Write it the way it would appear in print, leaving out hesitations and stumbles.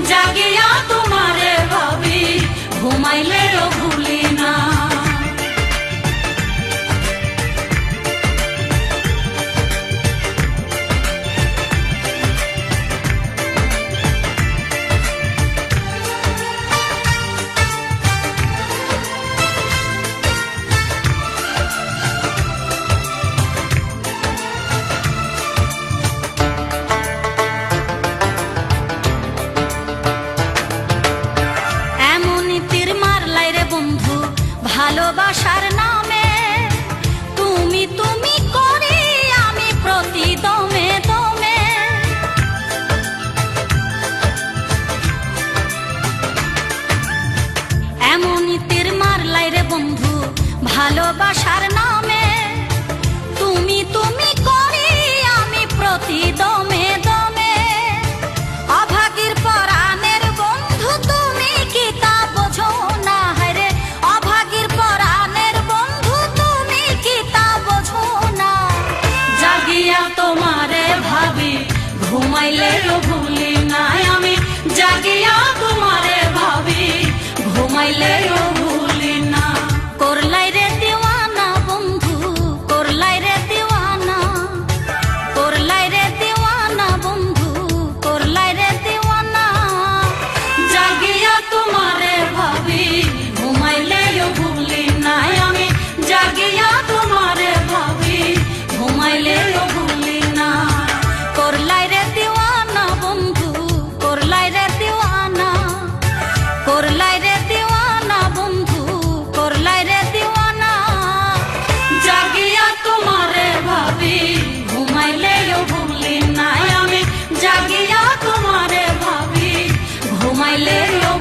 জাগিয়া তোমারে ভাবি ঘুমাইলেও ভুলি না। ভালোবাসার নামে তুমি তুমি করে আমি প্রতি দমে দমে, এমনই তীর মারলাই রে বন্ধু ভালোবাসার নামে তুমি তুমি করে আমি প্রতি দমে দমে। অভাগীর পরাণের বন্ধু তুমি কি তা বোঝো না, হায়রে অভাগীর পরাণের বন্ধু তুমি কি তা বোঝো না। জাগিয়া তোমারে ভাবি ঘুমাইলেও ভুলি না আমি, জাগিয়া তোমারে ভাবি ঘুমাইলেও ভুলি না। করলাই রে দিওয়ানা বন্ধু করলাই রে দিওয়ানা, করলাই রে দিওয়ানা বন্ধু করলাই রে দিওয়ানা। জাগিয়া তোমারে ভাবি ঘুমাইলেও ভুলি না আমি, জাগিয়া তোমারে ভাবি ঘুমাইলেও ভুলি না। করলাই রে দিওয়ানা বন্ধু করলাই রে দিওয়ানা, করলাই রে দিওয়ানা বন্ধু করলাই রে দিওয়ানা। জাগিয়া তোমারে ভাবি ঘুমাইলেও ভুলি না আমি, জাগিয়া তোমারে ভাবি ঘুমাইলেও